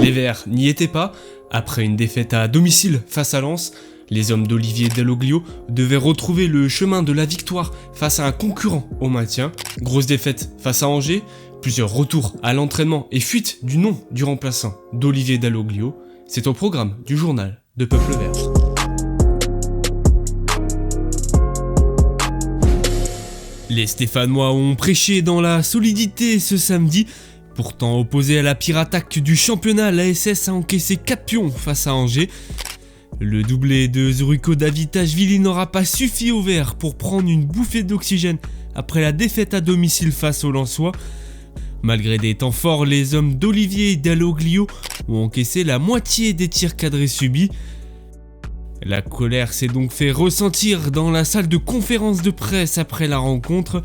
Les Verts n'y étaient pas. Après une défaite à domicile face à Lens, les hommes d'Olivier Dalloglio devaient retrouver le chemin de la victoire face à un concurrent au maintien. Grosse défaite face à Angers, plusieurs retours à l'entraînement et fuite du nom du remplaçant d'Olivier Dalloglio. C'est au programme du journal de Peuple Vert. Les Stéphanois ont prêché dans la solidité ce samedi. Pourtant opposé à la pire attaque du championnat, l'ASS a encaissé 4 pions face à Angers. Le doublé de Zuriko Davitashvili n'aura pas suffi aux Verts pour prendre une bouffée d'oxygène après la défaite à domicile face aux Lensois. Malgré des temps forts, les hommes d'Olivier Dalloglio ont encaissé la moitié des tirs cadrés subis. La colère s'est donc fait ressentir dans la salle de conférence de presse après la rencontre.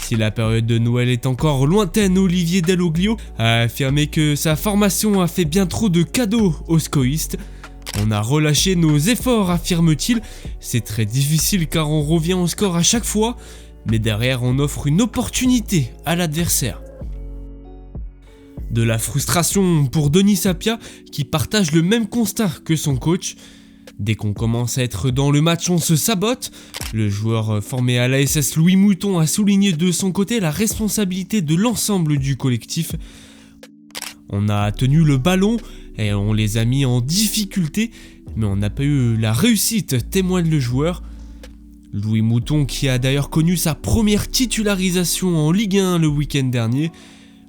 Si la période de Noël est encore lointaine, Olivier Dalloglio a affirmé que sa formation a fait bien trop de cadeaux aux scoïstes. On a relâché nos efforts, affirme-t-il. C'est très difficile car on revient au score à chaque fois, mais derrière on offre une opportunité à l'adversaire. De la frustration pour Denis Sapia qui partage le même constat que son coach. Dès qu'on commence à être dans le match, on se sabote. Le joueur formé à l'ASS Louis Mouton a souligné de son côté la responsabilité de l'ensemble du collectif. On a tenu le ballon et on les a mis en difficulté, mais on n'a pas eu la réussite, témoigne le joueur. Louis Mouton qui a d'ailleurs connu sa première titularisation en Ligue 1 le week-end dernier.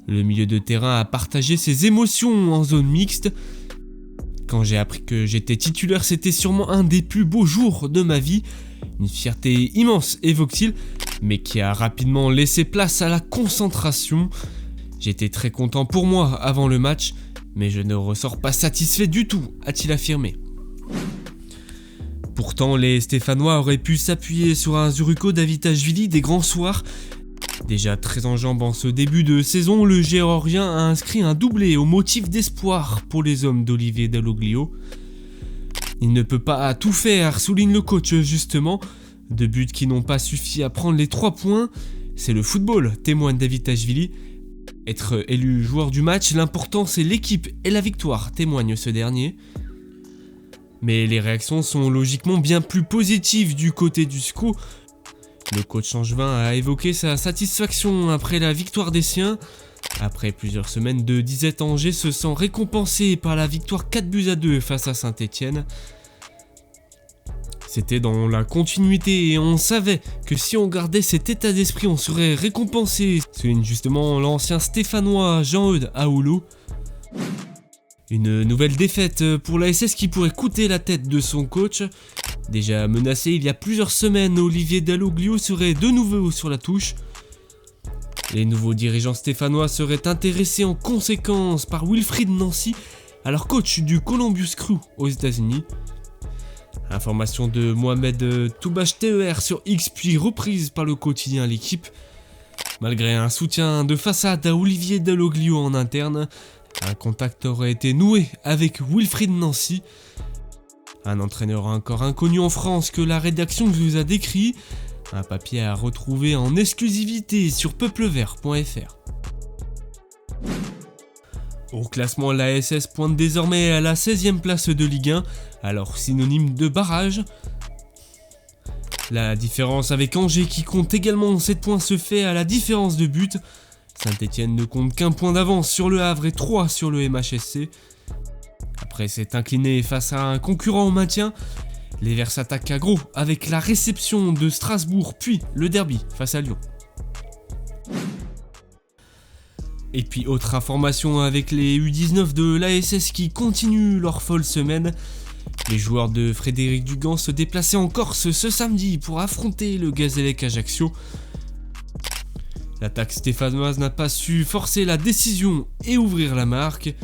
Le milieu de terrain a partagé ses émotions en zone mixte. Quand j'ai appris que j'étais titulaire, c'était sûrement un des plus beaux jours de ma vie. Une fierté immense, évoque-t-il, mais qui a rapidement laissé place à la concentration. J'étais très content pour moi avant le match, mais je ne ressors pas satisfait du tout, a-t-il affirmé. Pourtant, les Stéphanois auraient pu s'appuyer sur un Zuriko Davitashvili des grands soirs. Déjà très en jambes en ce début de saison, le Géorgien a inscrit un doublé au motif d'espoir pour les hommes d'Olivier Dalloglio. Il ne peut pas tout faire, souligne le coach justement. 2 buts qui n'ont pas suffi à prendre les 3 points. C'est le football, témoigne Davitashvili. Être élu joueur du match, l'important c'est l'équipe et la victoire, témoigne ce dernier. Mais les réactions sont logiquement bien plus positives du côté du SCO. Le coach angevin a évoqué sa satisfaction après la victoire des siens. Après plusieurs semaines de disette, Angers se sent récompensé par la victoire 4-2 face à Saint-Etienne. C'était dans la continuité et on savait que si on gardait cet état d'esprit, on serait récompensé, souligne justement l'ancien Stéphanois Jean-Eudes Aoulou. Une nouvelle défaite pour l'ASS qui pourrait coûter la tête de son coach. Déjà menacé il y a plusieurs semaines, Olivier Dalloglio serait de nouveau sur la touche. Les nouveaux dirigeants stéphanois seraient intéressés en conséquence par Wilfried Nancy, alors coach du Columbus Crew aux États-Unis. Information de Mohamed Toubache TER sur X puis reprise par le quotidien L'équipe. Malgré un soutien de façade à Olivier Dalloglio en interne, un contact aurait été noué avec Wilfried Nancy. Un entraîneur encore inconnu en France que la rédaction vous a décrit. Un papier à retrouver en exclusivité sur peuplevert.fr. Au classement, l'ASS pointe désormais à la 16e place de Ligue 1, alors synonyme de barrage. La différence avec Angers qui compte également 7 points se fait à la différence de but. Saint-Etienne ne compte qu'1 point d'avance sur le Havre et 3 sur le MHSC. Après s'être incliné face à un concurrent au maintien, les Verts s'attaquent à gros avec la réception de Strasbourg puis le derby face à Lyon. Et puis autre information avec les U19 de l'ASS qui continuent leur folle semaine. Les joueurs de Frédéric Dugan se déplaçaient en Corse ce samedi pour affronter le Gazélec Ajaccio. L'attaque stéphanoise n'a pas su forcer la décision et ouvrir la marque.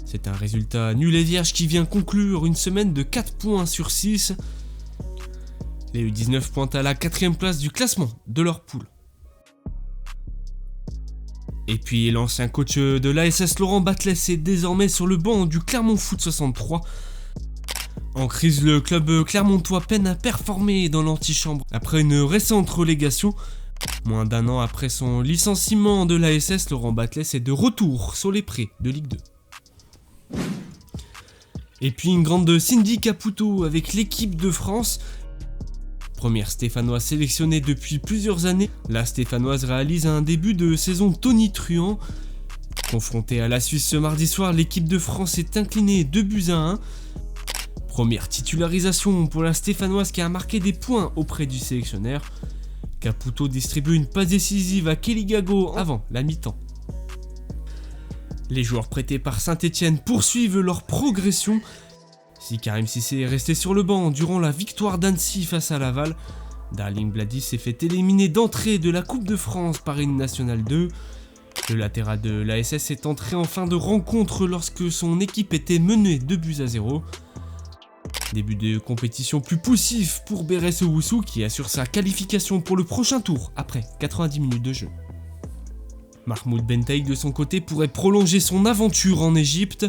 C'est un résultat nul et vierge qui vient conclure une semaine de 4 points sur 6. Les U19 pointent à la 4e place du classement de leur poule. Et puis l'ancien coach de l'ASS Laurent Batles est désormais sur le banc du Clermont Foot 63. En crise, le club clermontois peine à performer dans l'antichambre après une récente relégation. Moins d'1 an après son licenciement de l'ASS, Laurent Batles est de retour sur les prés de Ligue 2. Et puis une grande Cindy Caputo avec l'équipe de France. Première stéphanoise sélectionnée depuis plusieurs années, la stéphanoise réalise un début de saison tonitruant. Confrontée à la Suisse ce mardi soir, l'équipe de France est inclinée 2-1. Première titularisation pour la stéphanoise qui a marqué des points auprès du sélectionneur. Caputo distribue une passe décisive à Kelly Gago avant la mi-temps. Les joueurs prêtés par Saint-Etienne poursuivent leur progression. Si Karim Cissé est resté sur le banc durant la victoire d'Annecy face à Laval, Darling Blady s'est fait éliminer d'entrée de la Coupe de France par une Nationale 2. Le latéral de l'ASS est entré en fin de rencontre lorsque son équipe était menée 2-0. Début de compétition plus poussif pour Beres Owusu qui assure sa qualification pour le prochain tour après 90 minutes de jeu. Mahmoud Bentaïg de son côté pourrait prolonger son aventure en Égypte.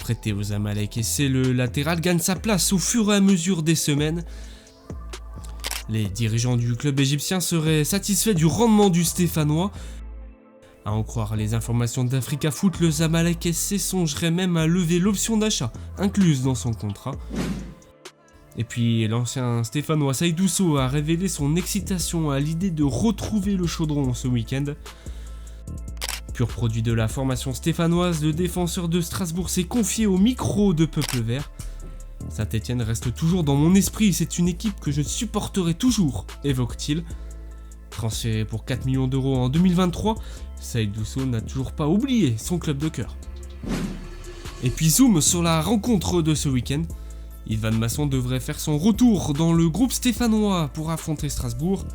Prêté aux Zamalek, et le latéral gagne sa place au fur et à mesure des semaines. Les dirigeants du club égyptien seraient satisfaits du rendement du Stéphanois. À en croire les informations d'Africa Foot, le Zamalek SC songerait même à lever l'option d'achat incluse dans son contrat. Et puis l'ancien Stéphanois Seydou Sow a révélé son excitation à l'idée de retrouver le chaudron ce week-end. Pur produit de la formation stéphanoise, le défenseur de Strasbourg s'est confié au micro de Peuple Vert. Saint-Etienne reste toujours dans mon esprit, c'est une équipe que je supporterai toujours, évoque-t-il. Transféré pour 4 millions d'euros en 2023, Seydou Sow n'a toujours pas oublié son club de cœur. Et puis zoom sur la rencontre de ce week-end. Ivan Masson devrait faire son retour dans le groupe stéphanois pour affronter Strasbourg.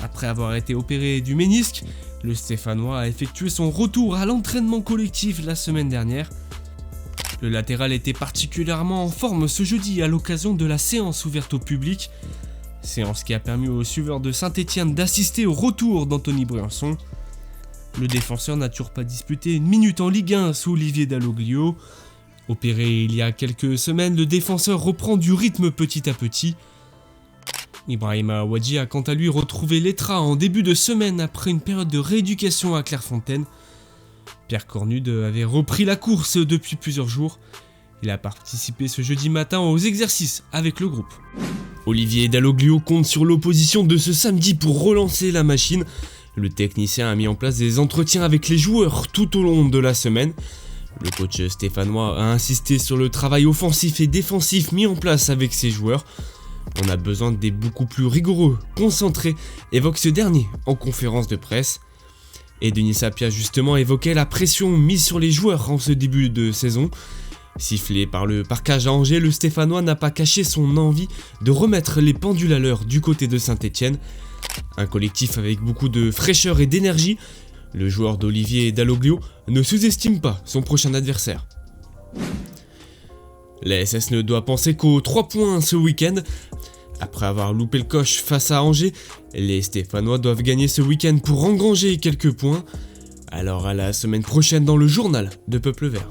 Après avoir été opéré du ménisque, le Stéphanois a effectué son retour à l'entraînement collectif la semaine dernière. Le latéral était particulièrement en forme ce jeudi à l'occasion de la séance ouverte au public. Séance qui a permis aux suiveurs de Saint-Etienne d'assister au retour d'Anthony Briançon. Le défenseur n'a toujours pas disputé une minute en Ligue 1 sous Olivier Dalloglio. Opéré il y a quelques semaines, le défenseur reprend du rythme petit à petit. Ibrahima Wadji a quant à lui retrouvé l'Etra en début de semaine après une période de rééducation à Clairefontaine. Pierre Cornude avait repris la course depuis plusieurs jours. Il a participé ce jeudi matin aux exercices avec le groupe. Olivier Dalloglio compte sur l'opposition de ce samedi pour relancer la machine. Le technicien a mis en place des entretiens avec les joueurs tout au long de la semaine. Le coach stéphanois a insisté sur le travail offensif et défensif mis en place avec ses joueurs. On a besoin des beaucoup plus rigoureux, concentrés, évoque ce dernier en conférence de presse. Et Denis Sapia justement évoquait la pression mise sur les joueurs en ce début de saison. Sifflé par le parquage à Angers, le Stéphanois n'a pas caché son envie de remettre les pendules à l'heure du côté de Saint-Etienne. Un collectif avec beaucoup de fraîcheur et d'énergie, le joueur d'Olivier Dalloglio ne sous-estime pas son prochain adversaire. La SS ne doit penser qu'aux 3 points ce week-end. Après avoir loupé le coche face à Angers, les Stéphanois doivent gagner ce week-end pour engranger quelques points. Alors à la semaine prochaine dans le journal de Peuple Vert.